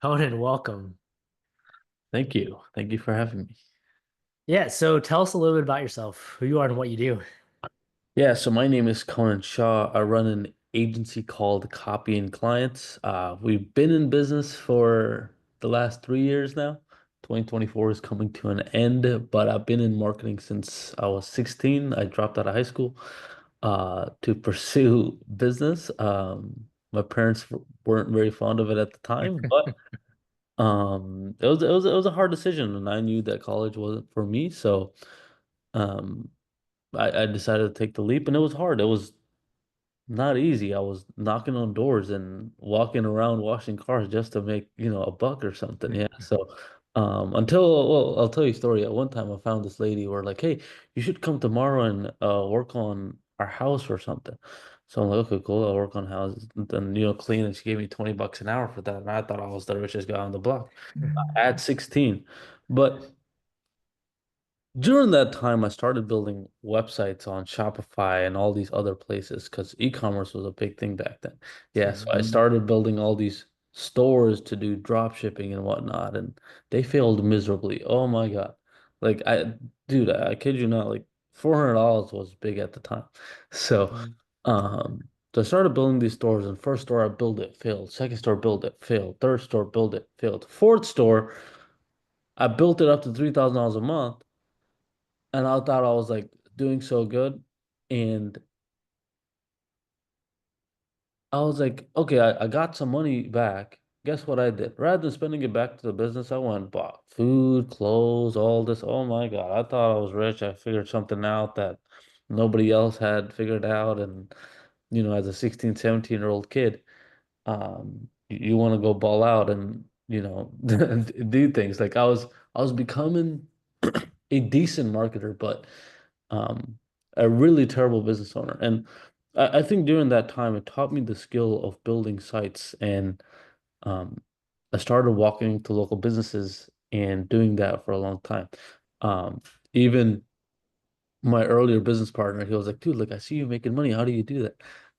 Konain, welcome. Thank you. Thank you for having me. Yeah, so tell us a little bit about yourself, who you are and what you do. Yeah, so my name is Konain Shah. I run an agency called Copy and Clients. We've been in business for the last 3 years now. 2024 is coming to an end, but I've been in marketing since I was 16. I dropped out of high school to pursue business. My parents weren't very fond of it at the time, but it was a hard decision, and I knew that college wasn't for me, so. Um, I decided to take the leap and it was hard. It was not easy. I was knocking on doors and walking around washing cars just to make, a buck or something. Yeah. So until I'll tell you a story. At one time I found this lady who were like, hey, you should come tomorrow and work on our house or something. So I'm like, okay, cool. I'll work on houses and then, clean. And she gave me 20 bucks an hour for that. And I thought I was the richest guy on the block at 16. But during that time, I started building websites on Shopify and all these other places because e-commerce was a big thing back then. Yeah, so I started building all these stores to do drop shipping and whatnot, and they failed miserably. Oh my God. Like dude, I kid you not, like $400 was big at the time. So, Mhm. so I started building these stores, and first store I built it, failed. Second store built it, failed. Third store built it, failed. Fourth store, I built it up to $3,000 a month and I thought I was like doing so good. And I was like, okay, I got some money back. Guess what I did? Rather than spending it back to the business, I went and bought food, clothes, all this. Oh my God, I thought I was rich. I figured something out that nobody else had figured out. And, as a 16, 17-year-old kid, you want to go ball out and, do things. Like I was becoming a decent marketer, but um, a really terrible business owner. And I think during that time, it taught me the skill of building sites. And um, I started walking to local businesses and doing that for a long time. Um, Even my earlier business partner, he was like, dude, like I see you making money. How do you do that?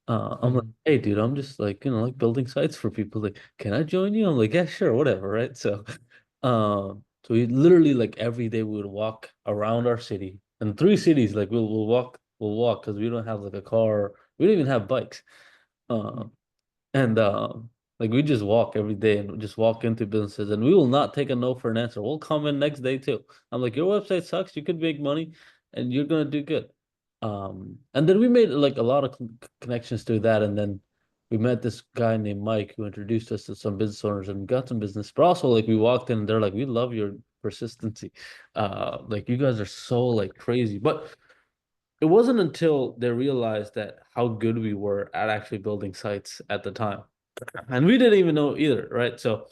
I'm like, Mhm. hey, dude, I'm just like, like building sites for people. Like, can I join you? I'm like, yeah, sure, whatever, right? So we literally like every day we would walk around our city and three cities. Like we'll walk because we don't have like a car. We don't even have bikes. Uh, and like we just walk every day and just walk into businesses and we will not take a no for an answer. We'll come in next day too. I'm like, your website sucks. You could make money and you're gonna do good. And then we made like a lot of connections through that. And then we met this guy named Mike who introduced us to some business owners and got some business. But also like we walked in and they're like, we love your persistency. Like you guys are so like crazy. But it wasn't until they realized that how good we were at actually building sites at the time. And we didn't even know either, right? So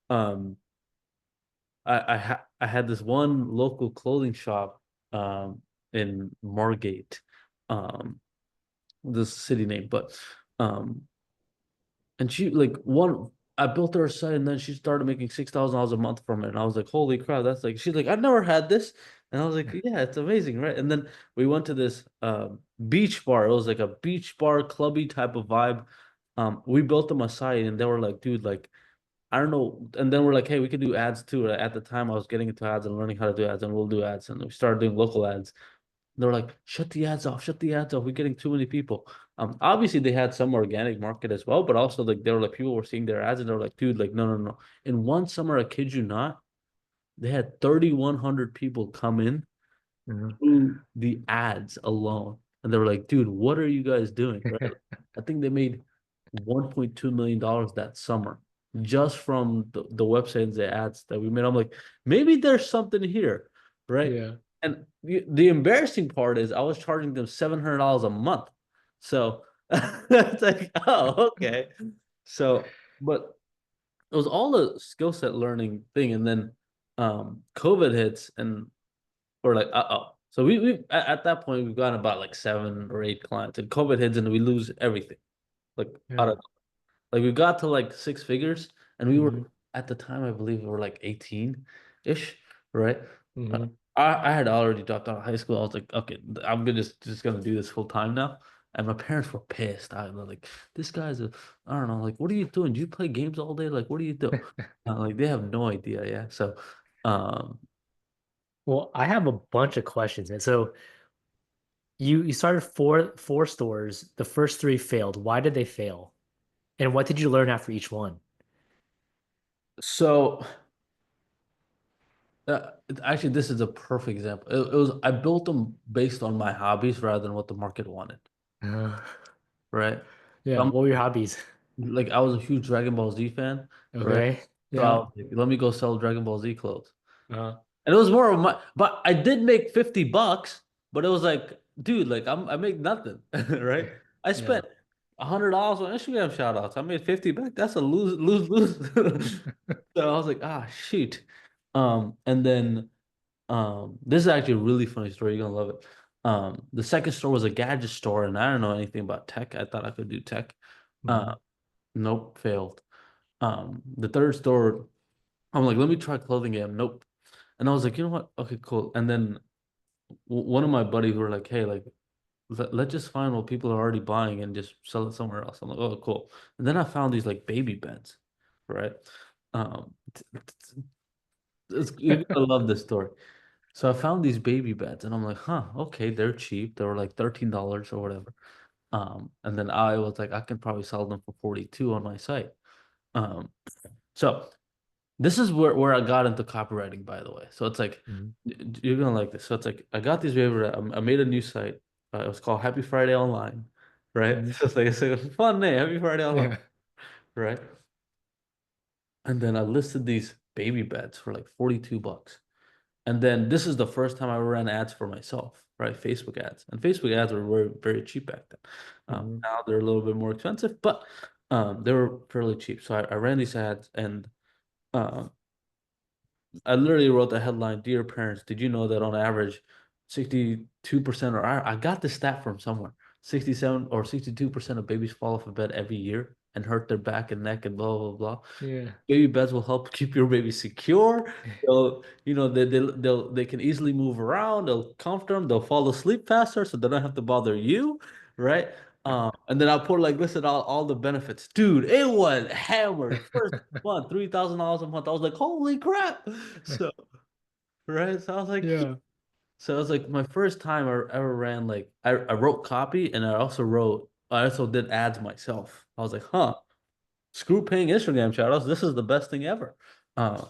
um I had this one local clothing shop in Margate, this city name, but um and she like one I built her a site and then she started making $6,000 a month from it. And I was like, holy crap, that's like she's like, I've never had this. And I was like, yeah, it's amazing, right? And then we went to this beach bar. It was like a beach bar, clubby type of vibe. We built them a site and they were like, dude, like, I don't know. And then we're like, hey, we could do ads too. At the time, I was getting into ads and learning how to do ads, and we'll do ads. And we started doing local ads. They're like, shut the ads off, shut the ads off. We're getting too many people. Obviously they had some organic market as well, but also like they were like people were seeing their ads and they were like, dude, like no, no, no. In one summer, I kid you not, they had 3,100 people come in Mhm. through the ads alone. And they were like, dude, what are you guys doing? Right? I think they made $1.2 million that summer just from the website and the ads that we made. I'm like, maybe there's something here, right? Yeah. And the embarrassing part is I was charging them $700 a month. So it's like, oh, okay. So, but it was all a skill set learning thing. And then COVID hits and we're like, uh-oh. So we at that point we've gotten about like 7 or 8 clients and COVID hits and we lose everything. Like out Yeah. of like we got to like six figures and we Mhm. were at the time I believe we were like 18-ish, right? Uh, Mhm. I had already dropped out of high school. I was like, okay, I'm gonna just gonna do this full time now. And my parents were pissed. They're like, this guy's a, I don't know, like, what are you doing? Do you play games all day? Like, what do you do? Like, they have no idea. Yeah. So, um, Well, I have a bunch of questions. And so you started four stores. The first three failed. Why did they fail? And what did you learn after each one? so actually, this is a perfect example. It was, I built them based on my hobbies rather than what the market wanted. Uh, Right. So yeah. What were your hobbies? like, I was a huge Dragon Ball Z fan. Right. Okay. So I Yeah. was like, let me go sell Dragon Ball Z clothes. Uh, And it was more of my, but I did make $50, but it was like, dude, like I make nothing, right? I yeah. spent $100 on Instagram shout outs. I made 50 back. That's a lose. So I was like, ah, shoot. And then this is actually a really funny story. You're gonna love it. The second store was a gadget store, and I don't know anything about tech. I thought I could do tech. Mhm. Uh, nope, failed. The third store, I'm like, let me try clothing game. Nope. And I was like, you know what? Okay, cool. And then one of my buddies were like, hey, like, let's just find what people are already buying and just sell it somewhere else. I'm like, oh, cool. And then I found these like baby beds, right? You're gonna love this story. So I found these baby beds and I'm like, huh, okay, they're cheap. They were like $13 or whatever. And then I was like, I can probably sell them for 42 on my site. Um, so this is where I got into copywriting, by the way. So it's like Mhm. you're gonna like this. So it's like I got these favorite. I made a new site. It was called Happy Friday Online, right? Mhm. So it's like a fun name, Happy Friday Online, Yeah. right? And then I listed these baby beds for like $42. And then this is the first time I ran ads for myself, right? Facebook ads, and Facebook ads were very very cheap back then. Mhm. Now they're a little bit more expensive, but they were fairly cheap. So I ran these ads and. Um, I literally wrote the headline, Dear parents, did you know that on average 62% or I got this stat from somewhere. 67 or 62% of babies fall off of bed every year and hurt their back and neck and blah blah blah. Yeah. Baby beds will help keep your baby secure. They'll, they can easily move around, they'll comfort them, they'll fall asleep faster so they don't have to bother you, right? And then I'll put like listen all the benefits. Dude, it was hammered. First month, $3,000 a month. I was like, holy crap. So, right. Yeah. So it was like my first time I ever ran like I wrote copy and I also did ads myself. I was like, huh, screw paying Instagram shoutouts. This is the best thing ever. Uh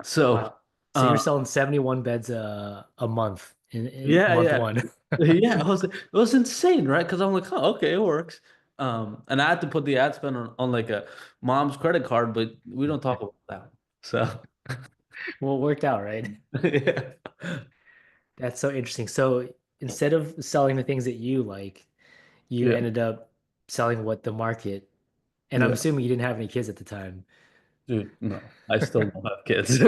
so Wow. So you're uh selling 71 beds a month in yeah, month yeah. one. Yeah, it was insane, right? Because I'm like, huh, okay, it works. And I had to put the ad spend on like a mom's credit card, but we don't talk about that. So Well, it worked out, right? yeah. That's so interesting. So instead of selling the things that you like, you Yeah. ended up selling what the market, and I'm Yeah. assuming you didn't have any kids at the time, Dude, no, I still don't have kids.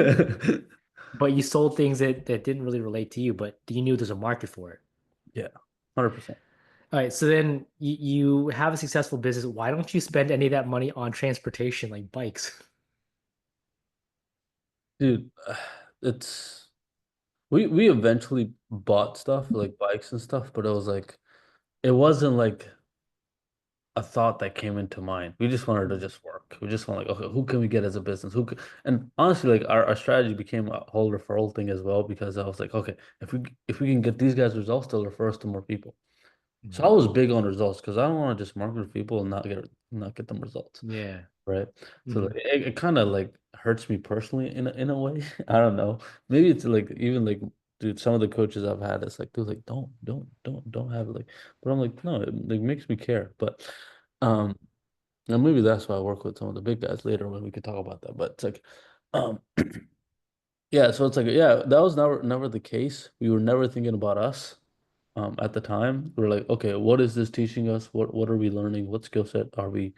but you sold things that didn't really relate to you, but you knew there's a market for it. Yeah, 100%. All right, so then you have a successful business. Why don't you spend any of that money on transportation like bikes? Dude, it's we eventually bought stuff like bikes and stuff, but it wasn't like a thought that came into mind. We just wanted to Mm, just work. We just want like, okay, who can we get as a business? And honestly, like our strategy became a whole referral thing as well because I was like, okay, if we can get these guys results, they'll refer us to more people. So I mm. was big on results because I don't want to just market to people and not get them results. Yeah. Right. So like, Mhm. it kind of like hurts me personally in a way. I don't know. Maybe it's like even like dude, some of the coaches I've had, it's like, dude, like don't have it like, but I'm like, no, it like makes me care. But um and maybe that's why I work with some of the big guys later when we could talk about that. But it's like um yeah, so it's like yeah, that was never the case. We were never thinking about us at the time. We were like, okay, what is this teaching us? What are we learning? What skill set are we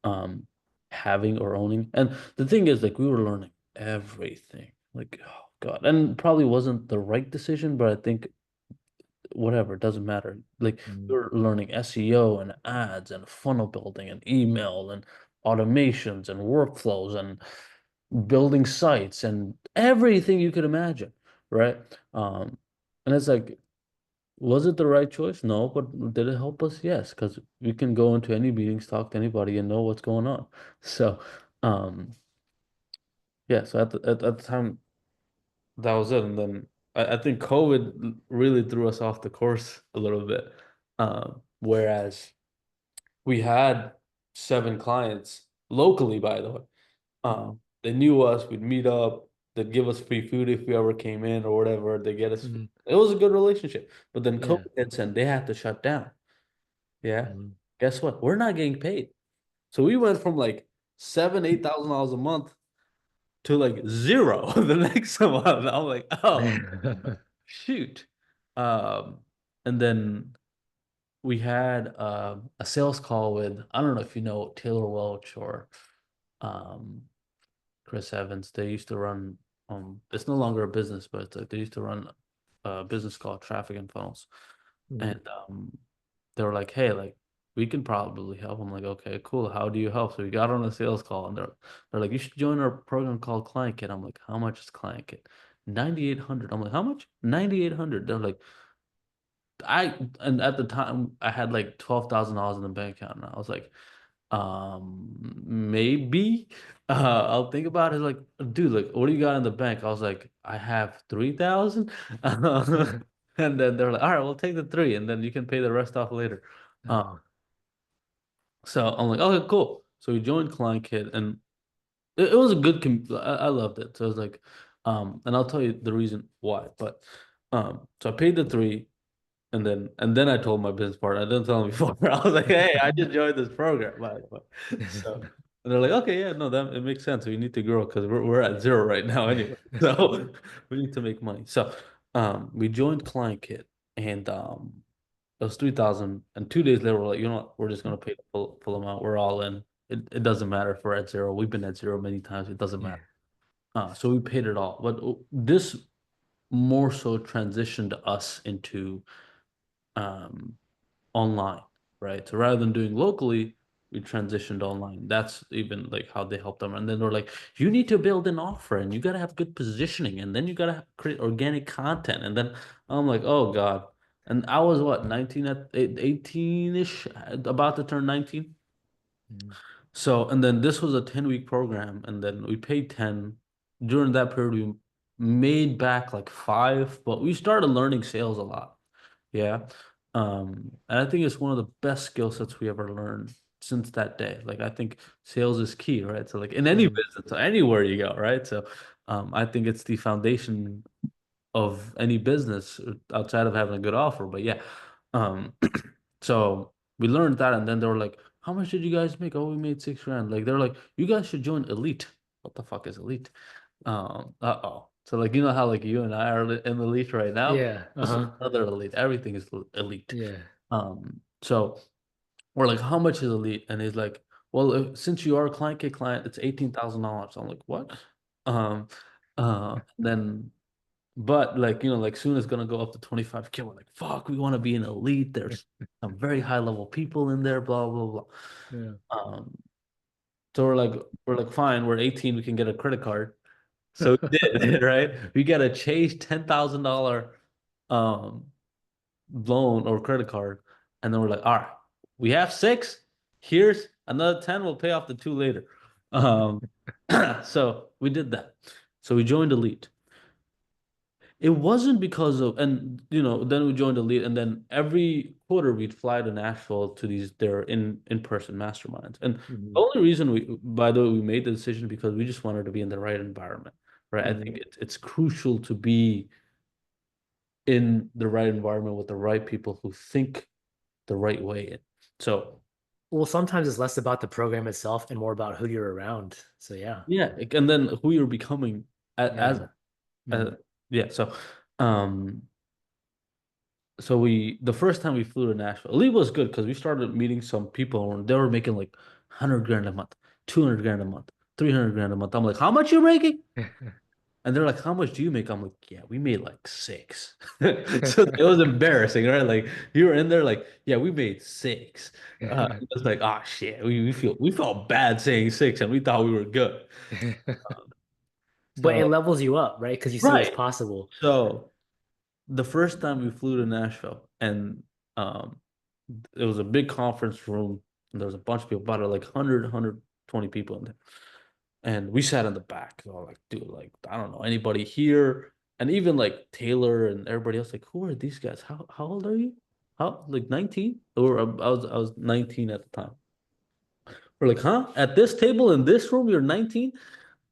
um having or owning? And the thing is, like, we were learning everything. Like, oh God. And probably wasn't the right decision, but I think whatever, it doesn't matter. Like we Mhm. were learning SEO and ads and funnel building and email and automations and workflows and building sites and everything you could imagine, right? And it's like Was it the right choice? No, but did it help us? Yes, because we can go into any meetings, talk to anybody, and know what's going on. So, um, yeah. So at the time, that was it. And then I think COVID really threw us off the course a little bit. Whereas we had 7 clients locally, by the way. Mm, They knew us. We'd meet up. They'd give us free food if we ever came in or whatever. They get us. mm, It was a good relationship. But then yeah. COVID hits and they had to shut down. Yeah. Mm. Guess what? We're not getting paid. So we went from like seven, $8,000 a month to like zero the next month. I'm like, oh shoot. Um, and then we had a sales call with, I don't know if you know Taylor Welch or um Chris Evans. They used to run it's no longer a business, but it's like they used to run a business called Traffic and Funnels. Mm, And they were like, hey, like we can probably help. I'm like, okay, cool. How do you help? So we got on a sales call and they're like, you should join our program called Client Kit. I'm like, how much is Client Kit? 9,800. I'm like, how much? 9,800. They're like, and at the time I had like $12,000 in the bank account. And I was like, maybe. I'll think about it. Like, dude, like, what do you got in the bank? I was like, I have 3,000. And then they're like, all right, we'll take the three, and then you can pay the rest off later. Uh, oh. so I'm like, okay, cool. So we joined Client Kit, and it was a good. I loved it. So I was like, and I'll tell you the reason why. But so I paid the three. And then I told my business partner. I didn't tell him before. I was like, "Hey, I just joined this program." By the way. So and they're like, "Okay, yeah, no, that it makes sense. We need to grow because we're at zero right now anyway. So we need to make money." So we joined Client Kit, and it was 3,000. And 2 days later, we're like, you know what? We're just gonna pay the full amount. We're all in. It doesn't matter if we're at zero. We've been at zero many times. It doesn't Yeah. matter. So we paid it all. But this more so transitioned us into um online, right? So rather than doing locally, we transitioned online. That's even like how they helped them. And then they're like, you need to build an offer and you got to have good positioning and then you got to create organic content. And then I'm like, oh God. And I was what, 19 at 18-ish, about to turn 19. Mm, So, and then this was a 10-week program, and then we paid 10. During that period, we made back like five, but we started learning sales a lot. Yeah. And I think it's one of the best skill sets we ever learned since that day. Like I think sales is key, right? So like in any mm, business, so anywhere you go, right? So I think it's the foundation of any business outside of having a good offer. But yeah. Um so we learned that and then they were like, how much did you guys make? Oh, we made 6 grand. Like they're like, you guys should join Elite. What the fuck is Elite? Uh-oh. So like you know how like you and I are in Elite right now? yeah. This is Uh-huh. another Elite. Everything is Elite. Yeah. So we're like, how much is Elite? And he's like, well, since you are a client K client, it's $18,000. I'm like, what? Um, then but like, like soon it's gonna go up to 25K. We're like, fuck, we want to be an elite. There's some very high level people in there, blah, blah, blah. Yeah. Um, so we're like, fine, we're 18, we can get a credit card. So we did, right? We got a Chase $10,000 um loan or credit card, and then we're like, all right, we have six. Here's another 10, we'll pay off the two later. Um, so we did that. So we joined Elite. It wasn't because of, and then we joined the lead, and then every quarter we'd fly to Nashville to these their in-person masterminds. And the Mhm, only reason by the way, we made the decision because we just wanted to be in the right environment, right? I mhm. think it's crucial to be in the right environment with the right people who think the right way. So Well, sometimes it's less about the program itself and more about who you're around. So yeah. yeah, and then who you're becoming as, Yeah. uh, Mm, yeah. Um, So the first time we flew to Nashville, Lee was good because we started meeting some people and they were making like 100 grand a month, 200 grand a month, 300 grand a month. I'm like, how much you making? And they're like, how much do you make? I'm like, yeah, we made like six. So it was embarrassing, right? Like you were in there, like, yeah, we made six. It was like, oh shit, we felt bad saying six, and we thought we were good. But it So levels you up, right? Because you see what's right. possible. So the first time we flew to Nashville. and um, it was a big conference room, and there was a bunch of people, about like 120 people in there. And we sat in the back. So like, dude, like I don't know anybody here. And even like Taylor and everybody else, like, who are these guys? How old are you? How like 19? Or I was 19 at the time. We're like, huh? At this table in this room, you're 19?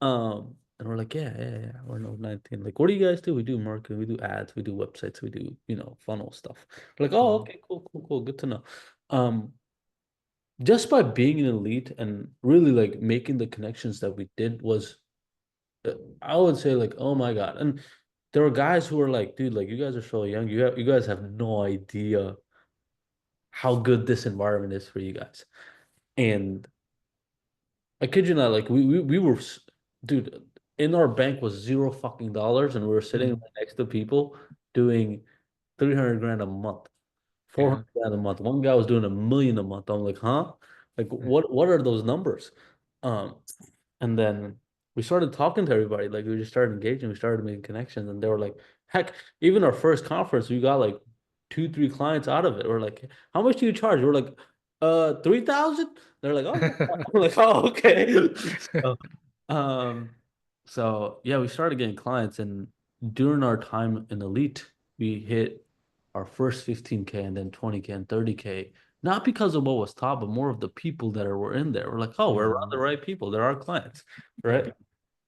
And we're like, yeah, we're no 19. Like, what do you guys do? We do marketing, we do ads, we do websites, we do, funnel stuff. We're like, oh, Mhm. okay, cool, good to know. Um, just by being an elite and really like making the connections that we did was I would say like, oh my God. And there were guys who were like, dude, like you guys are so young. You guys have no idea how good this environment is for you guys. And I kid you not, like we were, dude, in our bank was zero fucking dollars, and we were sitting Mhm. right next to people doing 300 grand a month, Yeah. 400 grand a month. One guy was doing 1 million a month. I'm like, huh? Like, what are those numbers? Um, and then we started talking to everybody. Like, we just started engaging. We started making connections, and they were like, heck, even our first conference, we got like two, three clients out of it. We're like, how much do you charge? We're like, 3,000. They're like, oh, I'm like, oh, okay. So, um, so yeah, we started getting clients, and during our time in Elite, we hit our first 15K and then 20K and 30K, not because of what was taught, but more of the people that were in there. We're like, oh, we're around the Mhm. right people. They're our clients, Yeah. right?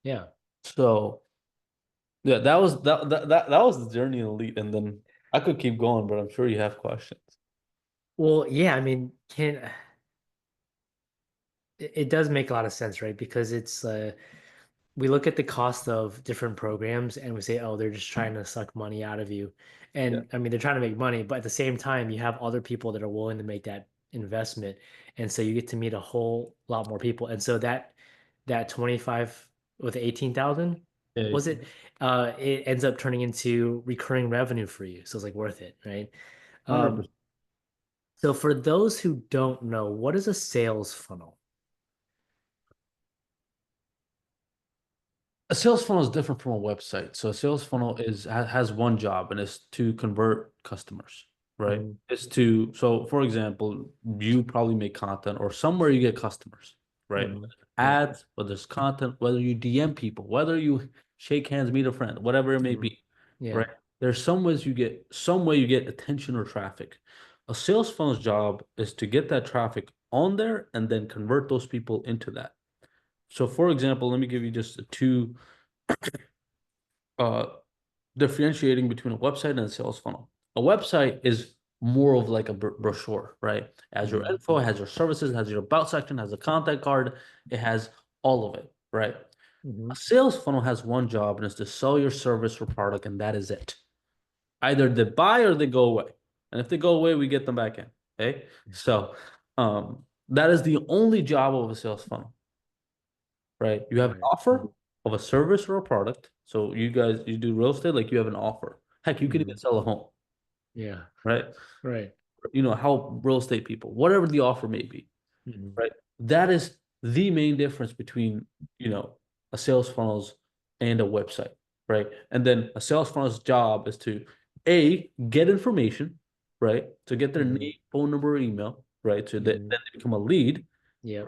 Yeah. So yeah, that was the journey in Elite, and then I could keep going, but I'm sure you have questions. Well, yeah, I mean, can it does make a lot of sense, right? Because it's we look at the cost of different programs and we say, oh, they're just trying to suck money out of you. Yeah, And I mean, they're trying to make money, but at the same time, you have other people that are willing to make that investment. And so you get to meet a whole lot more people. And so that 25 with 18,000, yeah, was it? It ends up turning into recurring revenue for you. So it's like worth it, right? Um, 100%. so for those who don't know, what is a sales funnel? A sales funnel is different from a website. So a sales funnel has one job, and it's to convert customers, right? Mhm. It's to so for example, you probably make content or somewhere you get customers, right? Mhm. Yeah. Ads, whether it's content, whether you DM people, whether you shake hands, meet a friend, whatever it may Mhm. be, right? Yeah. There's some way you get attention or traffic. A sales funnel's job is to get that traffic on there and then convert those people into that. So for example, let me give you just two uh differentiating between a website and a sales funnel. A website is more of like a brochure, right? Has your Mhm. info, has your services, has your about section, has a contact card, it has all of it, right? A Mhm. sales funnel has one job and it's to sell your service or product, and that is it. Either they buy or they go away. And if they go away, we get them back in. Okay. So that is the only job of a sales funnel, right? You have Got an it. offer of a service or a product. So you guys, you do real estate, like you have an offer. Heck, you can even Mhm. sell a home, Yeah. right? Right. Help real estate people, whatever the offer may be, Mhm. right? That is the main difference between, you know, a sales funnels and a website, right? And then a sales funnels job is to get information, right? To get their Mhm. name, phone number, email, right? So that then Mhm. they become a lead, Yep.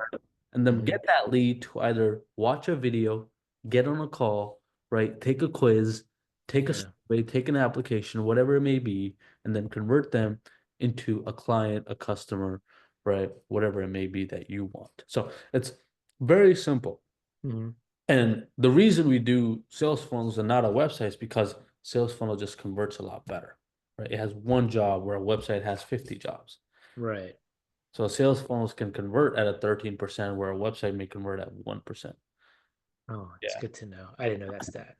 and then Mhm. get that lead to either watch a video, get on a call, right? Take a quiz, take a Yeah. survey, take an application, whatever it may be, and then convert them into a client, a customer, right? Whatever it may be that you want. So it's very simple. Mhm. And the reason we do sales funnels and not a website is because sales funnel just converts a lot better, right? It has one job where a website has 50 jobs. Right. So sales funnels can convert at a 13%, where a website may convert at 1%. Oh, it's Yeah. good to know. I didn't know that stat.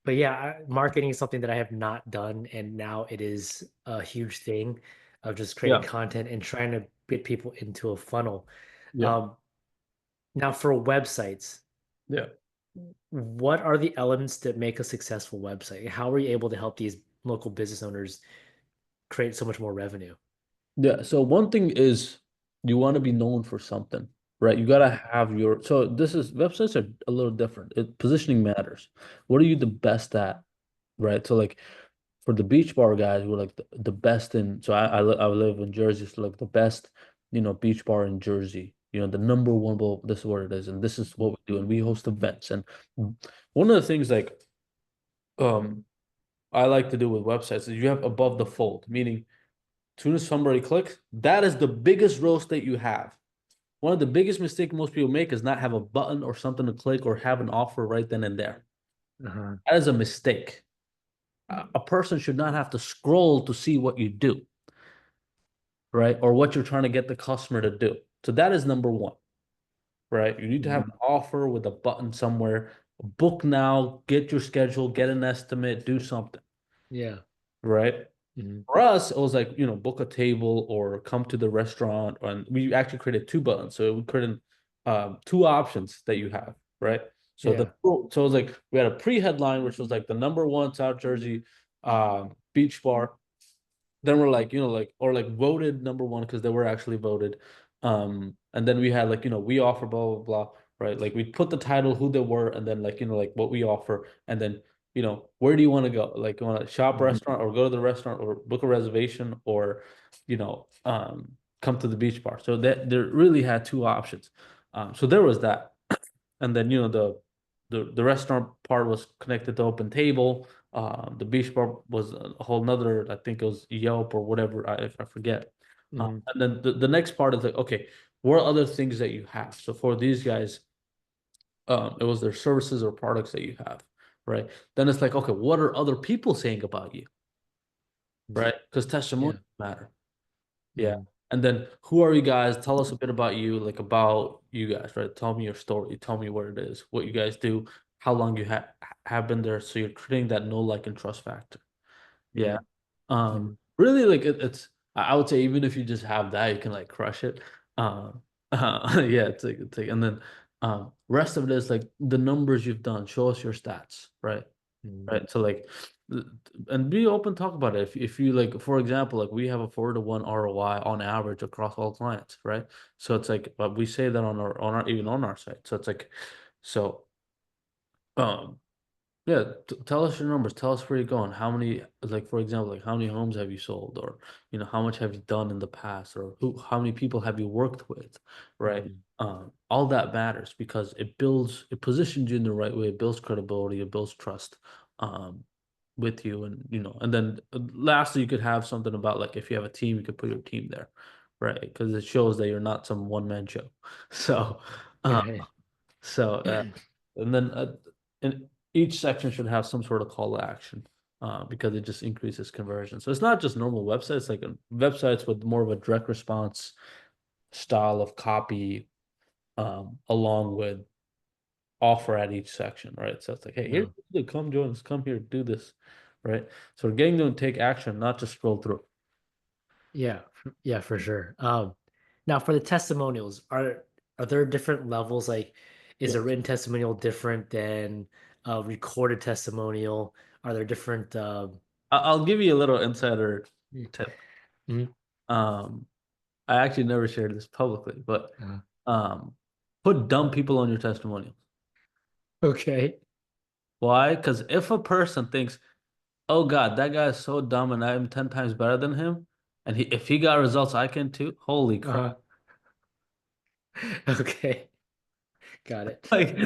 But yeah, marketing is something that I have not done, and now it is a huge thing of just creating Yeah. content and trying to get people into a funnel. Yeah. Um, Now for websites, Yeah. what are the elements that make a successful website? How are you able to help these local business owners create so much more revenue? Yeah. So one thing is you want to be known for something, right? You gotta have your so this is websites are a little different. Positioning matters. What are you the best at? Right. So like for the beach bar guys, we're like the best in. So I live in Jersey, so like the best, beach bar in Jersey. The number one. Well, this is what it is, and this is what we do, and we host events. And one of the things like um I like to do with websites is you have above the fold, meaning as soon as somebody clicks, that is the biggest real estate you have. One of the biggest mistakes most people make is not have a button or something to click or have an offer right then and there. Uh-huh. That is a mistake. A person should not have to scroll to see what you do, right? Or what you're trying to get the customer to do. So that is number one, right? You need to have Mhm. an offer with a button somewhere. Book now, get your schedule, get an estimate, do something, Yeah. right? Mhm. For us, it was like, book a table or come to the restaurant. And we actually created two buttons. So we created two options that you have, right? So Yeah. it was like we had a pre-headline, which was like the number one South Jersey beach bar. Then we're like, like or like voted number one because they were actually voted. And then we had like, we offer blah blah blah, right? Like we put the title, who they were, and then like, like what we offer, and then where do you want to go? Like you want to shop Mhm. restaurant or go to the restaurant or book a reservation or come to the beach bar. So that there really had two options. So there was that. And then the restaurant part was connected to Open Table. The beach bar was a whole nother, I think it was Yelp or whatever, if I forget. Mhm. And then the next part is like, okay, what are other things that you have? So for these guys, it was their services or products that you have, right? Then it's like, okay, what are other people saying about you, Mhm. right? Because Yeah. testimonials matter. Yeah. Mhm. And then who are you guys? Tell us a bit about you, like about you guys, right? Tell me your story. Tell me what it is, what you guys do, how long you have been there. So you're creating that know, like, and trust factor. Yeah. Mhm. Mhm. Really like it's I would say even if you just have that, you can like crush it. Yeah, it's like and then rest of it is like the numbers you've done. Show us your stats, right? Mhm. Right. So like, and be open, talk about it. If you like, for example, like we have a 4-to-1 ROI on average across all clients, right? So it's like, but we say that on our even on our site. So it's like, so um yeah, tell us your numbers. Tell us where you're going. How many, like for example, like how many homes have you sold, or how much have you done in the past, or how many people have you worked with, right? Mhm. All that matters because it positions you in the right way. It builds credibility. It builds trust, um, with you, and then lastly, you could have something about like if you have a team, you could put your team there, right? Because it shows that you're not some one man show. So, uh, Right. so, and then and each section should have some sort of call to action because it just increases conversion. So it's not just normal websites, like websites with more of a direct response style of copy, along with offer at each section, right? So it's like, hey, Yeah. come join us, come here, do this, right? So we're getting them to take action, not just scroll through. Yeah. Yeah, for sure. Now for the testimonials, are there different levels? Like, is Yeah. a written testimonial different than a recorded testimonial? Are there different I'll give you a little insider tip. Mhm. Um, I actually never shared this publicly, but Uh, um, put dumb people on your testimonials. okay. Why? Because if a person thinks, "Oh God, that guy is so dumb, and I'm 10 times better than him," and if he got results, I can too. Holy crap! Uh, okay. Got it. Like,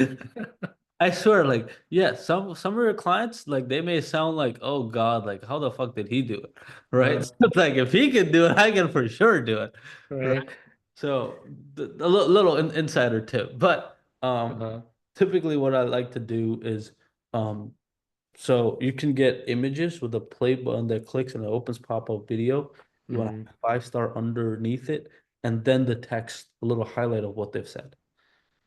I swear, like, yeah, some of your clients, like, they may sound like, "Oh God, like, how the fuck did he do it?" Right? Uh, So it's like if he can do it, I can for sure do it. Right? right. So a little insider tip, but Uh, typically what I like to do is um so you can get images with a play button that clicks and it opens pop-up video. You want to mhm. have 5 star underneath it, and then the text, a little highlight of what they've said.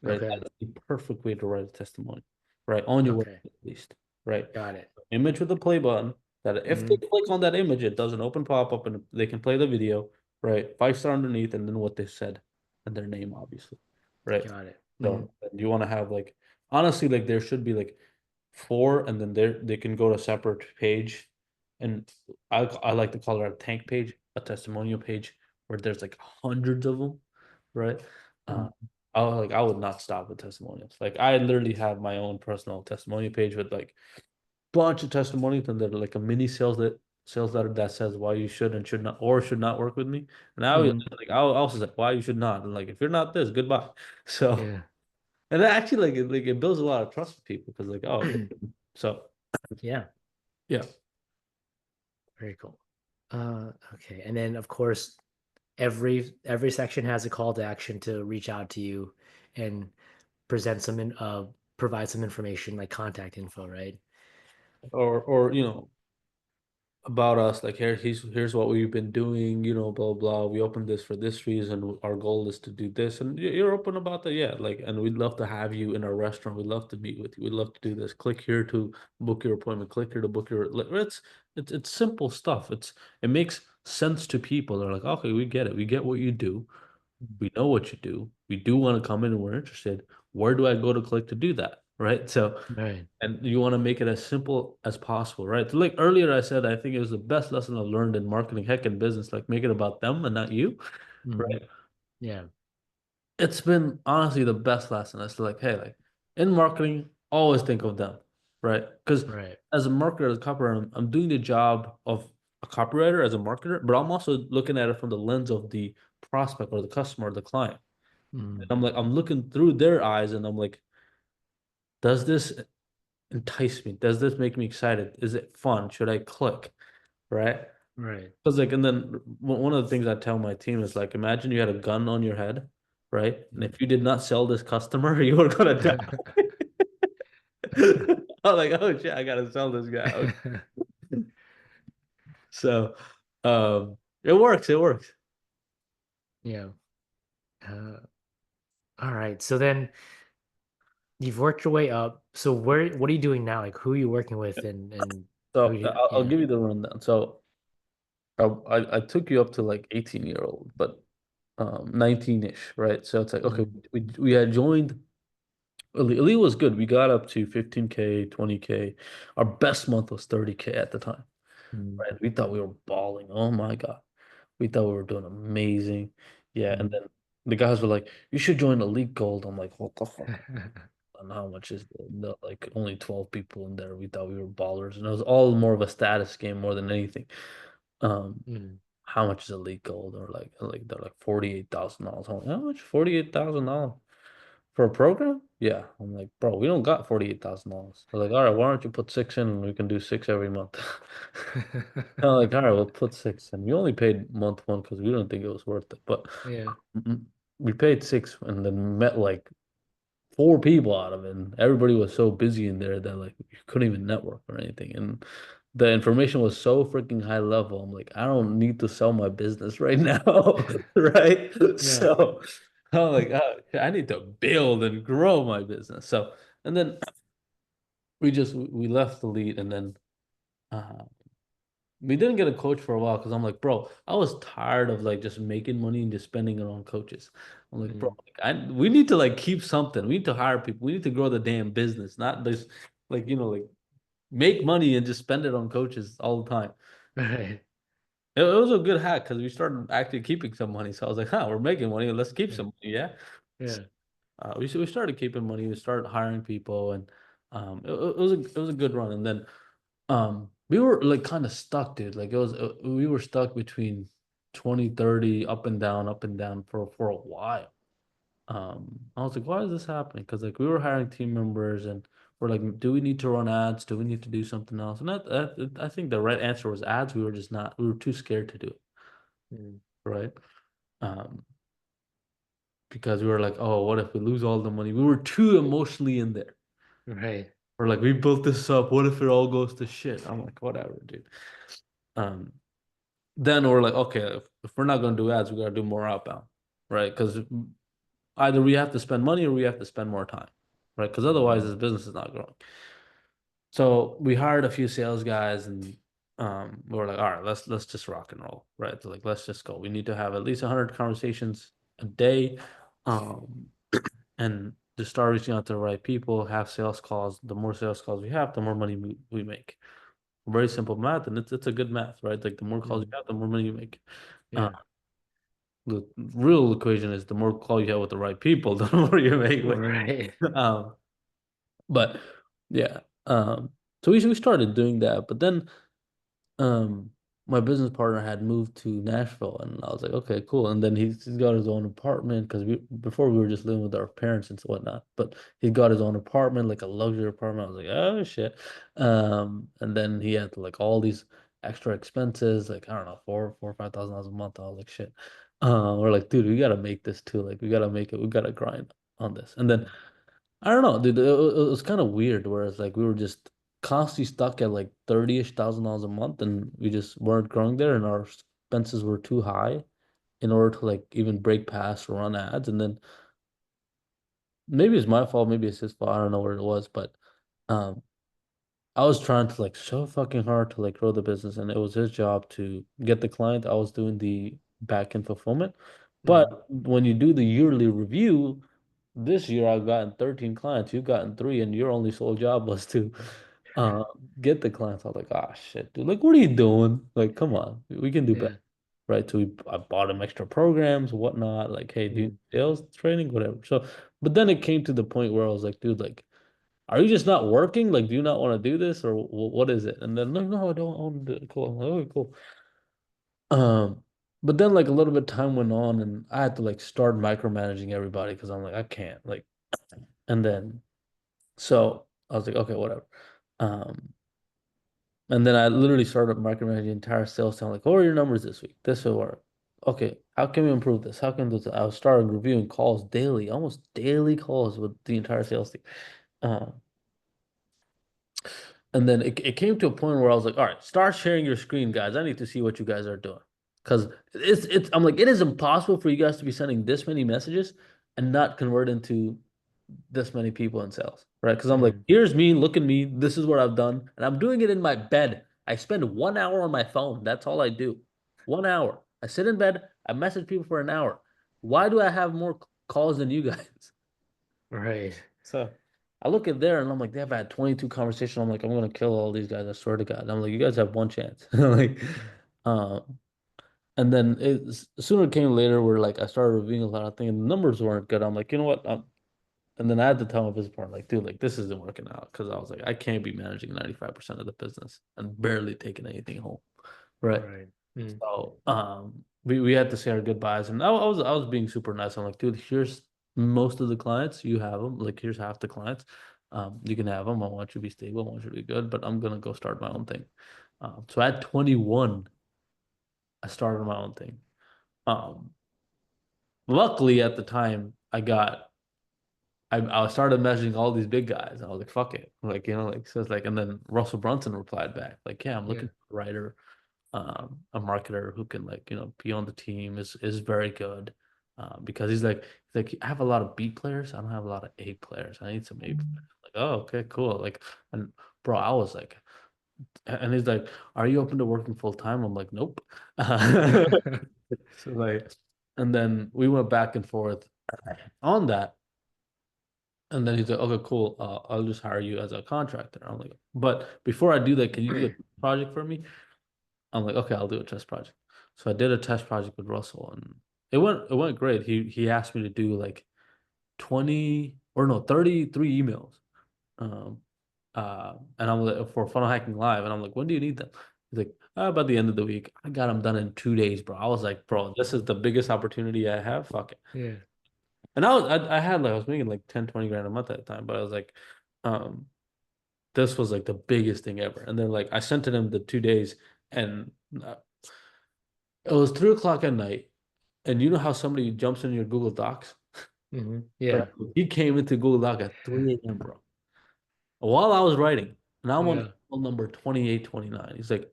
Right? Okay. That's the perfect way to write a testimony, right? On your Okay. website at least, right? Got it. Image with the play button that if they Mhm. click on that image, it does an open pop-up and they can play the video, right? 5 star underneath, and then what they said and their name, obviously, right? Got it. Mhm. So you want to have like honestly, like there should be like four, and then they can go to a separate page, and I like to call it a tank page, a testimonial page, where there's like hundreds of them, right? Uh, Mhm. I would not stop with testimonials. Like I literally have my own personal testimonial page with like bunch of testimonials, and they're like a mini sales sales letter that says why you should and should not or should not work with me. And I Hmm. I also said why you should not. And like if you're not this, goodbye. So Yeah. and it actually it builds a lot of trust with people because like oh so Yeah. yeah. Very cool. Okay. And then of course, every section has a call to action to reach out to you and present provide some information like contact info, right? Or about us like here's what we've been doing, blah blah. We opened this for this reason. Our goal is to do this, and you're open about that, yeah. Like, and we'd love to have you in our restaurant. We'd love to meet with you. We'd love to do this. Click here to book your appointment. Click here to book your. Like, it's simple stuff. It makes sense to people. They're like, okay, we get it. We get what you do. We know what you do. We do want to come in and we're interested. Where do I go to click to do that? Right. So Right. and you want to make it as simple as possible, right? So like earlier, I said I think it was the best lesson I've learned in marketing, heck, in business. Like make it about them and not you, Hmm. right? Yeah. It's been honestly the best lesson. It's like, hey, like in marketing, always think of them, right? Because Right. as a marketer, as a copywriter, I'm doing the job of a copywriter as a marketer, but I'm also looking at it from the lens of the prospect or the customer or the client. And Hmm. I'm like, I'm looking through their eyes, and I'm like, does this entice me? Does this make me excited? Is it fun? Should I click? Right? Right. Because like, and then one of the things I tell my team is like, imagine you had a gun on your head, right? And Mhm. if you did not sell this customer, you were gonna die. I'm like, oh shit, I gotta sell this guy. Okay. So, it works. It works. Yeah. Uh, all right. So then you've worked your way up. So what are you doing now? Like who are you working with and who So you, I'll yeah. give you the rundown. So I took you up to like 18-year-old, but 19-ish, right? So it's like, okay, Mm, we had joined. Elite was good. We got up to 15K, 20K. Our best month was 30K at the time. mm, Right? We thought we were balling. Oh my God. We thought we were doing amazing. Yeah. And mm. then the guys were like, you should join Elite Gold. I'm like, what the fuck? And how much is like only 12 people in there. We thought we were ballers. And it was all more of a status game more than anything. Um, Mm. how much is Elite Gold? Or like they're like $48,000. I'm like, how much? $48,000 for a program? Yeah. I'm like, bro, we don't got $48,000. They're like, all right, why don't you put six in and we can do six every month? I'm like, all right, we'll put six in. We only paid month one because we didn't think it was worth it. But Yeah. we paid six and then met like four people out of it. And everybody was so busy in there that like you couldn't even network or anything. And the information was so freaking high level. I'm like, I don't need to sell my business right now. Right? Yeah. So I'm like, I need to build and grow my business. So, and then we left the lead and then uh, we didn't get a coach for a while because I'm like, bro, I was tired of like just making money and just spending it on coaches. I'm like, bro, Mm. like, we need to like keep something. We need to hire people. We need to grow the damn business, not just like, like make money and just spend it on coaches all the time. Right. It was a good hack because we started actually keeping some money. So I was like, huh, we're making money. Let's keep Yeah. some money. Yeah. Yeah. We started keeping money. We started hiring people and it was a good run. And then we were like kind of stuck, dude. Like we were stuck between 20, 30, up and down for a while. I was like, why is this happening? Because like we were hiring team members and we're like, do we need to run ads? Do we need to do something else? And I think the right answer was ads. We were too scared to do it, Mm. right? Um, because we were like, oh, what if we lose all the money? We were too emotionally in there. Right. We're like, we built this up. What if it all goes to shit? I'm like, whatever, dude. Um, then we're like, okay, if we're not going to do ads, we got to do more outbound, right? Because either we have to spend money or we have to spend more time, right? Because otherwise, this business is not growing. So we hired a few sales guys, and we were like, all right, let's just rock and roll, right? So like, let's just go. We need to have at least 100 conversations a day, um, and just start reaching out to the right people. Have sales calls. The more sales calls we have, the more money we make. Very simple math, and it's a good math, right? Like the more calls you Mm. have, the more money you make. Uh, Yeah. the real equation is the more call you have with the right people, the more you make. Right. Um, but yeah, so we started doing that, but then my business partner had moved to Nashville, and I was like, okay, cool. And then he's got his own apartment because we before we were just living with our parents and whatnot. But he got his own apartment, like a luxury apartment. I was like, oh shit. And then he had like all these extra expenses, like I don't know, four or $5,000 a month. I was like, shit. We're like, dude, we gotta make this too. Like, we gotta make it. We gotta grind on this. And then I don't know, dude. It was kind of weird. Whereas like we were just constantly stuck at like 30-ish thousand dollars a month, and we just weren't growing there, and our expenses were too high in order to like even break past or run ads. And then maybe it's my fault, maybe it's his fault. I don't know what it was, but um, I was trying to like so fucking hard to like grow the business, and it was his job to get the client. I was doing the back end fulfillment. But Mm. when you do the yearly review, this year I've gotten 13 clients, you've gotten three, and your only sole job was to uh get the clients. I was like, ah shit, dude, like what are you doing? Like, come on, we can do better. Yeah. Right. So I bought him extra programs, whatnot, like, hey, do Mm. sales training, whatever. So, but then it came to the point where I was like, dude, like, are you just not working? Like, do you not want to do this, or what is it? And then no, no, I don't want to do it. Cool. I'm like, okay, cool. Um, but then like a little bit time went on, and I had to like start micromanaging everybody because I'm like, I can't like. And then so I was like, okay, whatever. Um, and then I literally started micromanaging the entire sales team. Like, what are your numbers this week? This will work. Okay, how can we improve this? How can this? I started reviewing calls daily, almost daily calls with the entire sales team. Uh, And then it came to a point where I was like, all right, start sharing your screen, guys. I need to see what you guys are doing. Because it's I'm like, it is impossible for you guys to be sending this many messages and not convert into this many people in sales. Right. Because I'm like, Mm. here's me, look at me, this is what I've done. And I'm doing it in my bed. I spend 1 hour on my phone. That's all I do. 1 hour. I sit in bed, I message people for an hour. Why do I have more calls than you guys? Right. So I look at there and I'm like, they've had 22 conversations. I'm like, I'm gonna kill all these guys. I swear to God. And I'm like, you guys have one chance. Like, um, and then sooner came later where like I started reviewing a lot of things and the numbers weren't good. I'm like, you know what? And then I had to tell my business partner, like, dude, like this isn't working out because I was like, I can't be managing 95% of the business and barely taking anything home. Right. Right. Mm. So we had to say our goodbyes, and I was being super nice. I'm like, dude, here's most of the clients, you have them. Like, here's half the clients. You can have them. I want you to be stable. I want you to be good, but I'm gonna go start my own thing. So at 21, I started my own thing. Um, Luckily at the time, I started messaging all these big guys. I was like, fuck it, like like so it's like, and then Russell Brunson replied back, like, yeah, I'm Yeah. looking for a writer, a marketer who can like be on the team is very good, because he's like I have a lot of B players. I don't have a lot of A players. I need some A players. Like, oh, okay, cool. Like, and bro, I was like, and he's like, are you open to working full time? I'm like, nope. So like, and then we went back and forth on that. And then he's like, okay, cool. I'll just hire you as a contractor. I'm like, but before I do that, can you do a project for me? I'm like, okay, I'll do a test project. So I did a test project with Russell, and it went great. He asked me to do like 20 or no 33 emails. Um and I'm like for Funnel Hacking Live, and I'm like, when do you need them? He's like, by the end of the week. I got them done in 2 days, bro. I was like, bro, this is the biggest opportunity I have. Fuck it. Yeah. And I had like I was making like 10, 20 grand a month at the time, but I was like, um, this was like the biggest thing ever. And then like I sent to them the 2 days, and it was 3 o'clock at night, and you know how somebody jumps in your Google Docs? Right. Yeah. He came into Google Doc at 3 a.m., bro. While I was writing, and I'm on Yeah. email number 28, 29. He's like,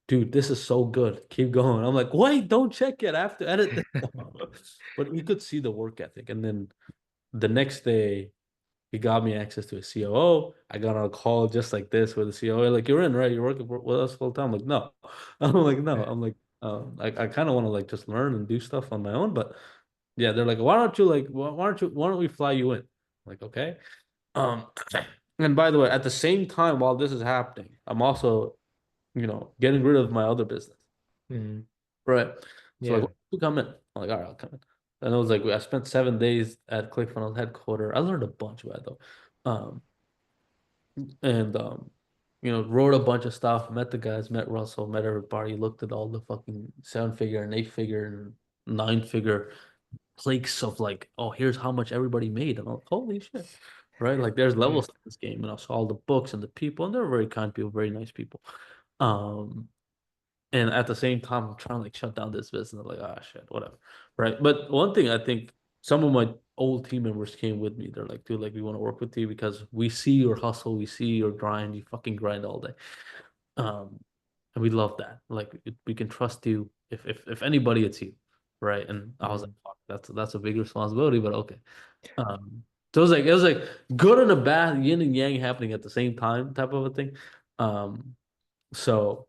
dude, this is so good. Keep going. I'm like, wait, don't check it. I have to edit this. But he could see the work ethic. And then the next day, he got me access to a COO. I got on a call just like this with the COO. Like, you're in, right? You're working with us full time. I'm like, no. I'm like, no. I'm like, I kind of want to like just learn and do stuff on my own. But yeah, they're like, why don't you like, why don't we fly you in? I'm like, okay. Um, and by the way, at the same time while this is happening, I'm also, getting rid of my other business. Mm. Right. So like, Yeah. why don't you come in? I'm like, all right, I'll come in. And it was like I spent 7 days at ClickFunnels headquarters. I learned a bunch by though. Um, and wrote a bunch of stuff, met the guys, met Russell, met everybody, looked at all the fucking 7 figure and 8 figure and 9 figure flakes of like, oh, here's how much everybody made. And I'm like, holy shit. Right? Like there's Yeah. levels to this game. And I saw all the books and the people, and they're very kind people, very nice people. Um, and at the same time, I'm trying to like shut down this business. I'm like, ah, shit, whatever. Right. But one thing I think some of my old team members came with me. They're like, dude, like we want to work with you because we see your hustle, we see your grind, you fucking grind all day. Um, and we love that. Like we can trust you. If anybody, it's you. Right. And I was like, Mm. fuck, that's a big responsibility, but okay. Um, so it was like good and a bad, yin and yang happening at the same time type of a thing. So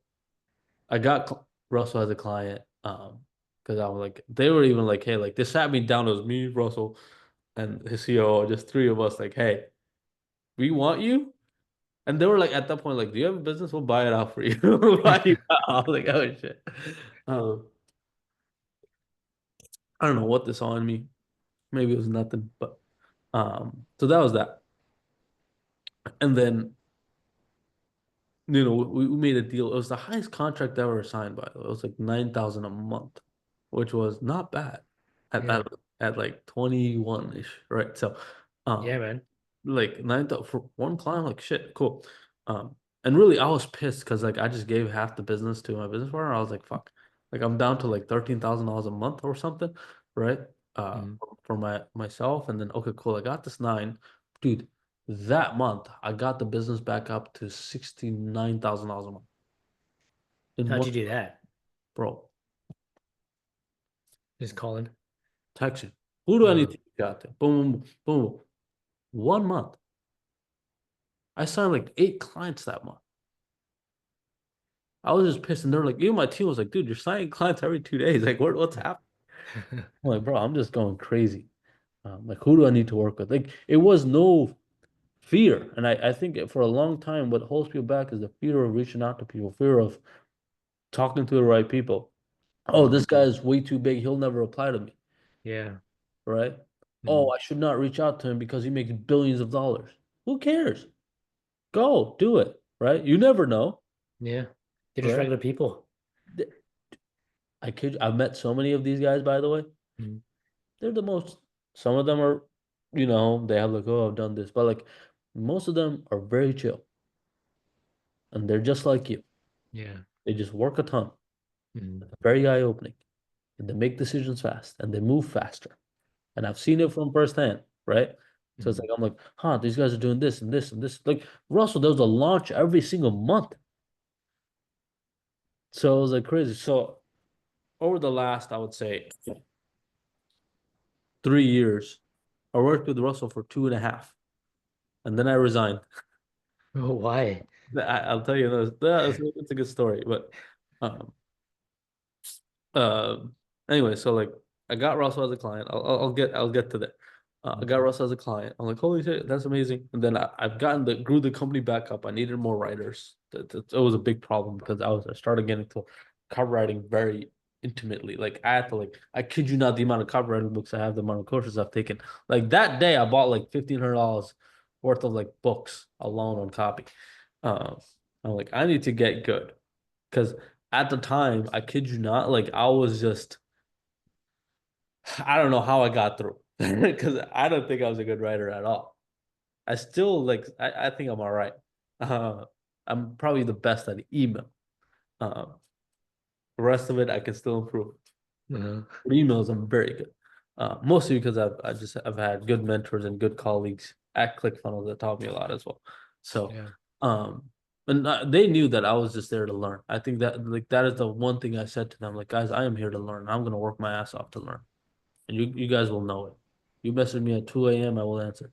I got Russell as a client, because I was like, they were even like, hey, like they sat me down. It was me, Russell, and his COO, just three of us. Like, hey, we want you. And they were like, at that point, like, do you have a business? We'll buy it out for you. We'll buy you out. I was like, oh shit. Um, I don't know what this saw in me. Maybe it was nothing, but so that was that. And then we made a deal. It was the highest contract ever signed, by the way. It was like 9,000 a month, which was not bad at Yeah. at like 21-ish, right? So, Yeah, um, man. like 9,000 for one client, like shit, cool. And really, I was pissed because like I just gave half the business to my business partner. I was like, fuck, like I'm down to like $13,000 a month or something, right? Mm. For myself, and then okay, cool. I got this nine, dude. That month, I got the business back up to $69,000 a month in How'd one, you do that? bro. Just calling. Text you. Who do I need Uh, to reach out to? Boom, boom, boom. 1 month. I signed like 8 clients that month. I was just pissed, and they're like, even my team was like, dude, you're signing clients every 2 days. Like, what's happening? I'm like, bro, I'm just going crazy. Like, who do I need to work with? Like, it was no fear, and I think for a long time, what holds people back is the fear of reaching out to people, fear of talking to the right people. Oh, Mm. this guy is way too big. He'll never reply to me, Yeah. right? Oh, Mm. I should not reach out to him because he makes billions of dollars. Who cares? Go do it, right? You never know, Yeah. They're just right? regular people. Th- I've met so many of these guys, by the way. Mm. They're the most, some of them are, they have like, oh, I've done this, but like most of them are very chill and they're just like you. Yeah. They just work a ton, Mm. very eye-opening, and they make decisions fast and they move faster. And I've seen it from firsthand, right? So it's Mm. like I'm like, huh, these guys are doing this and this and this. Like Russell, there was a launch every single month. So it was like crazy. So over the last, I would say, 3 years, I worked with Russell for 2.5, and then I resigned. Oh, why? I'll tell you this. It's a good story, but um, uh, anyway, so like I got Russell as a client. I'll get to that. I Mm. got Russell as a client. I'm like, holy shit, that's amazing. And then I've gotten grew the company back up. I needed more writers. It was a big problem because I started getting to cover writing very intimately. Like I had to I kid you not, the amount of copywriting books I have, the amount of courses I've taken. Like that day, I bought like $1,500 worth of like books alone on copy. Uh, I'm like, I need to get good because at the time, I kid you not, like I was just, I don't know how I got through because I don't think I was a good writer at all. I still I think I'm all right. Uh, I'm probably the best at email. Uh, the rest of it, I can still improve. Uh, But emails, I'm very good. Mostly because I've had good mentors and good colleagues at ClickFunnels that taught me a lot as well. So, yeah. um, and they knew that I was just there to learn. I think that that is the one thing I said to them, like, guys, I am here to learn. I'm gonna work my ass off to learn, and you guys will know it. You message me at 2 a.m., I will answer.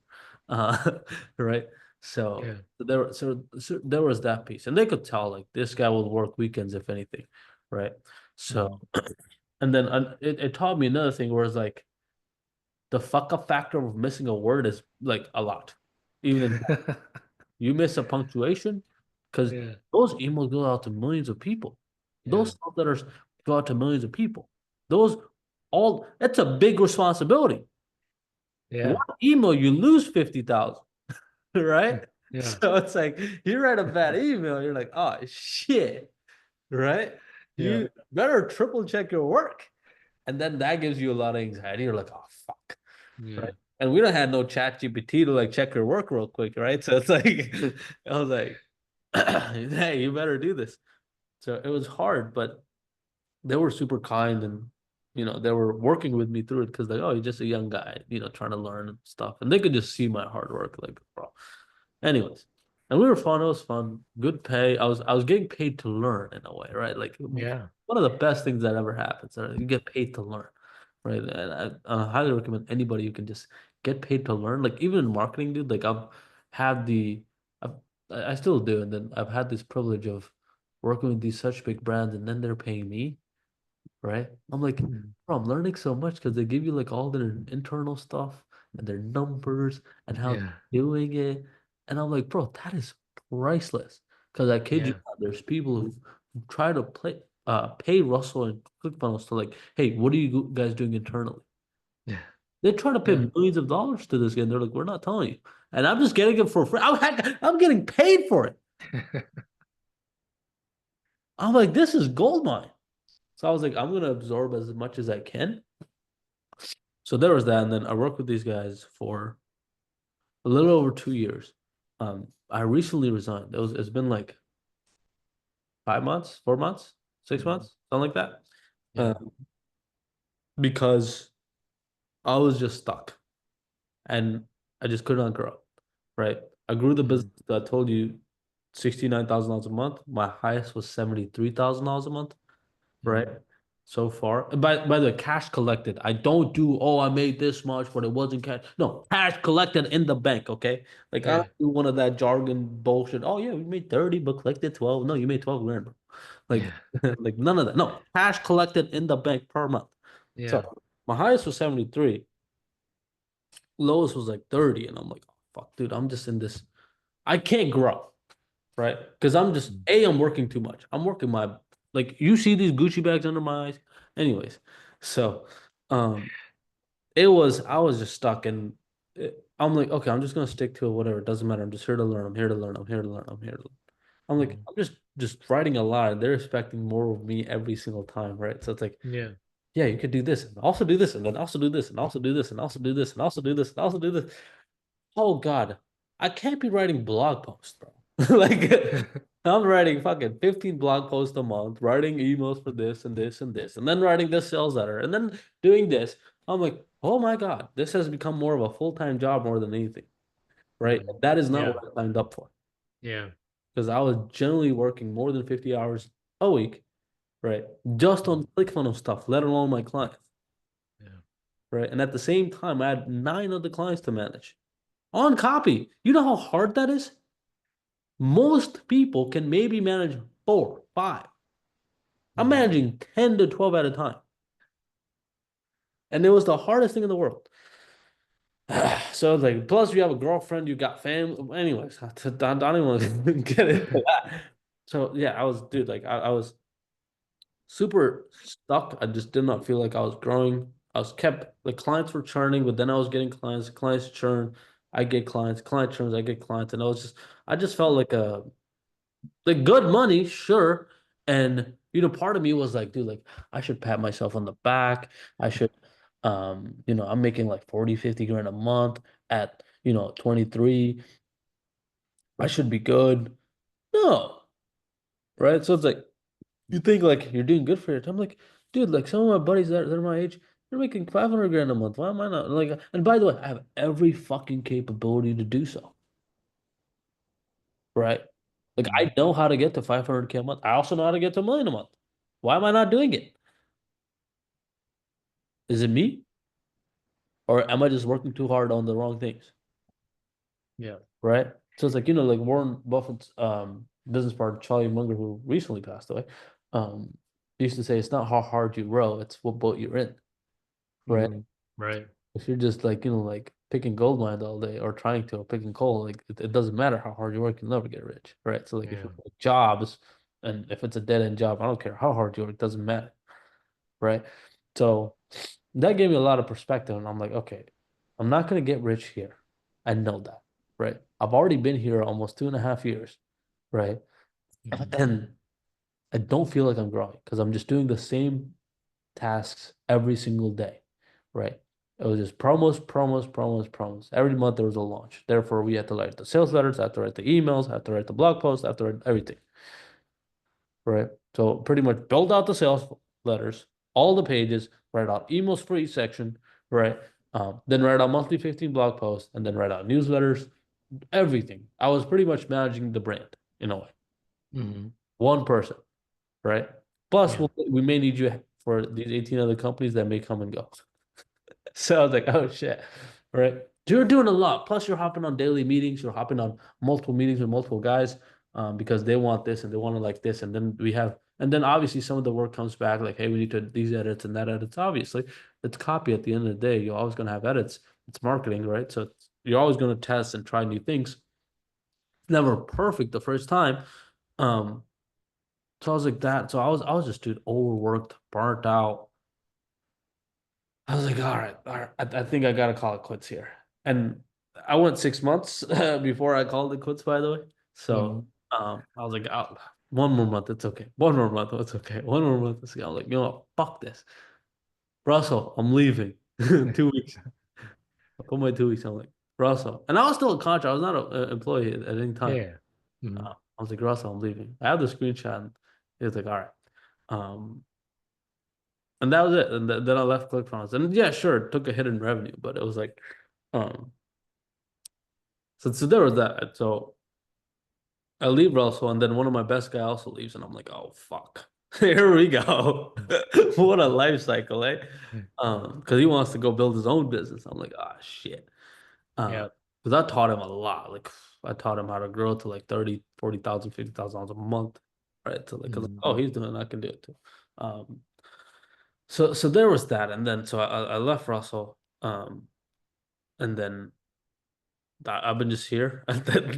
Right? So Yeah. so there was that piece, and they could tell like this guy will work weekends if anything, right? So Mm. and then it taught me another thing where it's like the fuck up factor of missing a word is like a lot. Even in you miss a punctuation, because Yeah. those emails go out to millions of people. Yeah. Those stuff letters go out to millions of people. Those all that's a big responsibility. One Yeah. email, you lose 50,000, right? Yeah. So it's like you write a bad email, you're like, oh shit, right? Yeah. You better triple check your work. And then that gives you a lot of anxiety. You're like, oh fuck, Yeah. right? And we don't have no chat GPT to like check your work real quick, right? So it's like I was like, hey, you better do this. So it was hard, but they were super kind and they were working with me through it because like, oh, you're just a young guy, trying to learn and stuff. And they could just see my hard work, like, bro. Anyways, and we were fun. It was fun. Good pay. I was getting paid to learn in a way, right? Like Yeah. one of the best things that ever happens. You get paid to learn, right? And I highly recommend anybody who can just get paid to learn. Like even in marketing, dude. Like had the, I've, I still do, and then I've had this privilege of working with these such big brands, and then they're paying me, right? I'm like, Mm. bro, I'm learning so much because they give you like all their internal stuff and their numbers and how Yeah. they're doing it. And I'm like, bro, that is priceless. Because I kid you Yeah. not, there's people who try to pay Russell and ClickFunnels to like, hey, what are you guys doing internally? Yeah. They're trying to pay Yeah. millions of dollars to this guy, and they're like, we're not telling you. And I'm just getting it for free. I'm getting paid for it. I'm like, this is gold mine. So I was like, I'm gonna absorb as much as I can. So there was that, and then I worked with these guys for a little over 2 years. I recently resigned. It's been like 5 months, 4 months, six Mhm. months, something like that. Yeah. Um, because I was just stuck and I just could not grow. Right. I grew the business Mm. that I told you $69,000 a month. My highest was $73,000 a month. Right? Mm. So far. And by the way, cash collected. I don't do, oh, I made this much, but it wasn't cash. No, cash collected in the bank, okay? Like I don't Yeah. do one of that jargon bullshit. Oh yeah, we made 30, but collected 12. No, you made 12 grand, bro. Like, Yeah. like none of that. No, cash collected in the bank per month. So Yeah. my highest was 73, lowest was like 30. And I'm like, oh, fuck, dude, I'm just in this. I can't grow, right? Because Mm. I'm working too much. I'm working my like you see these Gucci bags under my eyes. Anyways, so um I was just stuck and I'm like, okay, I'm just gonna stick to it, whatever. It doesn't matter. I'm just here to learn. I'm here to learn. I'm here to learn. I'm here to learn. I'm like, Mm. I'm just writing a lot and they're expecting more of me every single time, right? So it's like, Yeah. yeah, you could do this and also do this and then also do this and also do this and also do this and also do this and also do this. Oh God, I can't be writing blog posts, bro. Like I'm writing fucking 15 blog posts a month, writing emails for this and this and this, and then writing this sales letter, and then doing this. I'm like, oh my God, this has become more of a full-time job more than anything, right? Mm. That is not Yeah. what I signed up for Yeah. because I was generally working more than 50 hours a week, right? Just Mm. on ClickFunnels stuff, let alone my clients, Yeah. right? And at the same time, I had 9 other clients to manage on copy. You know how hard that is? Most people can maybe manage 4, 5. I'm Mm. managing 10 to 12 at a time. And it was the hardest thing in the world. So it's like, plus you have a girlfriend, you got family. Anyways, I don't even want to get into that. So yeah, dude, like I was super stuck. I just did not feel like I was growing. The clients were churning, but then I was getting clients churn. I get clients, client churns, I get clients. And I just felt like like good money, sure. And part of me was like, dude, like I should pat myself on the back. I should I'm making like 40, 50 grand a month at 23. I should be good. No, right? So it's like you think like you're doing good for your time. Like, dude, like some of my buddies that are my age, they're making 500 grand a month. Why am I not? Like, and by the way, I have every fucking capability to do so, right? Like Mm. I know how to get to 500K a month. I also know how to get to a million a month. Why am I not doing it? Is it me? Or am I just working too hard on the wrong things? Yeah. Right? So it's like, like Warren Buffett's business partner, Charlie Munger, who recently passed away, um, used to say it's not how hard you row, it's what boat you're in. Right? Mm. Right. If you're just like, like picking gold mines all day or trying to or picking coal, like it doesn't matter how hard you work, you'll never get rich. Right. So like if you Yeah. work jobs and if it's a dead end job, I don't care how hard you work, it doesn't matter. Right. So that gave me a lot of perspective. And I'm like, okay, I'm not gonna get rich here. I know that. right? I've already been here almost 2.5 years, right? Mhm. And I don't feel like I'm growing because I'm just doing the same tasks every single day, right? It was just promos, promos, promos, promos. Every month there was a launch. Therefore, we had to write the sales letters, I had to write the emails, I had to write the blog posts, I had to write everything, right? So pretty much build out the sales letters, all the pages, write out emails for each section, right? Then write out monthly 15 blog posts, and then write out newsletters, everything. I was pretty much managing the brand in a way. Mhm. One person, right? Plus, Yeah. we may need you for these 18 other companies that may come and go. So I was like, oh shit, right? You're doing a lot. Plus, you're hopping on daily meetings. You're hopping on multiple meetings with multiple guys because they want this and they want to like this. And then and then obviously some of the work comes back like, hey, we need to these edits and that edits. Obviously, it's copy at the end of the day. You're always going to have edits. It's marketing, right? So you're always going to test and try new things. It's never perfect the first time. Um, so I was like that. So I was just dude overworked, burnt out. I was like, all right, I think I gotta call it quits here. And I went 6 months before I called it quits, by the way. So Mhm. I was like, oh, one more month, it's okay. One more month, it's okay. One more month, it's okay. I'm like, you know what? Fuck this. Russell, I'm leaving. 2 weeks. I put my 2 weeks. I'm like, Russell. And I was still a contract. I was not an employee at any time. Yeah. Mhm. I was like, Russell, I'm leaving. I have the screenshot. And he was like, all right. Um, and that was it. And then I left ClickFunnels. And yeah, sure, it took a hit in revenue, but it was like, um, so there was that. So I leave Russell, and then one of my best guy also leaves, and I'm like, oh fuck, here we go. What a life cycle, eh? Because he wants to go build his own business. I'm like, ah, shit. Yeah. Because I taught him a lot. Like I taught him how to grow to like 30, 40,000, $50,000 a month, right? So like, 'cause, Mhm. oh, he's doing it, I can do it too. Um, so there was that, and then so I left Russell, and then I've been just here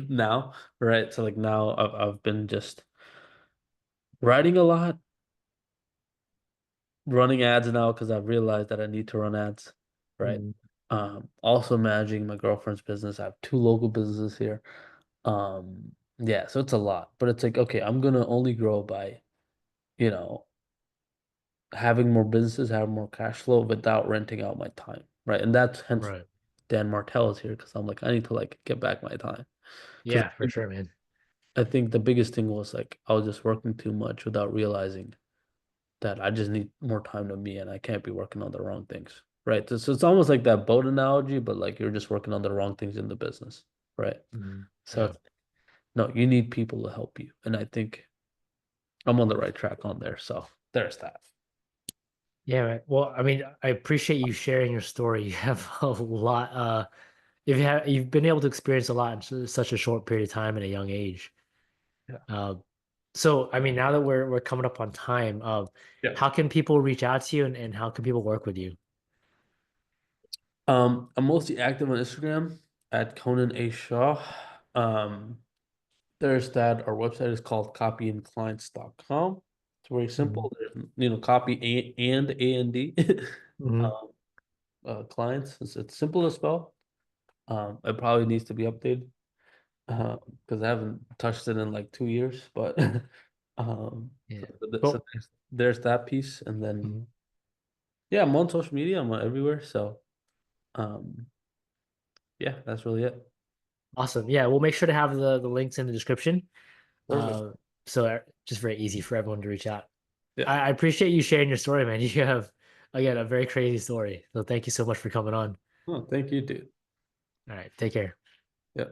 now, right? So like now I've been just writing a lot, running ads now because I've realized that I need to run ads, right? Mhm. Also managing my girlfriend's business. I have two local businesses here. Yeah, so it's a lot, but it's like, okay, I'm gonna only grow by, you know, having more businesses, having more cash flow without renting out my time, right? And that's hence Right. Dan Martell is here because I'm like, I need to like get back my time. Because Yeah, for sure, man. I think the biggest thing was like I was just working too much without realizing that I just need more time to me and I can't be working on the wrong things. Right. So it's almost like that boat analogy, but like you're just working on the wrong things in the business. Right. Mhm. So Yeah. it's, no, you need people to help you. And I think I'm on the right track on there. So there's that. Yeah, man. Well, I mean, I appreciate you sharing your story. You have a lot, you've been able to experience a lot in such a short period of time at a young age. Yeah. Uh, so I mean, now that we're coming up on time, Yeah. how can people reach out to you and how can people work with you? I'm mostly active on Instagram at Konain Shah. There's that. Our website is called copyandclients.com. It's very Mhm. simple. There's, copy and A&D. Mhm. um, clients. It's simple to spell. It probably needs to be updated because I haven't touched it in like 2 years. But Yeah. so Cool. there's that piece, and then Mhm. yeah, I'm on social media. I'm everywhere. So um, yeah, that's really it. Awesome. Yeah, we'll make sure to have the links in the description. Perfect. So just very easy for everyone to reach out. Yeah. I appreciate you sharing your story, man. You have again a very crazy story. So thank you so much for coming on. Oh, thank you, dude. All right, take care. Yeah.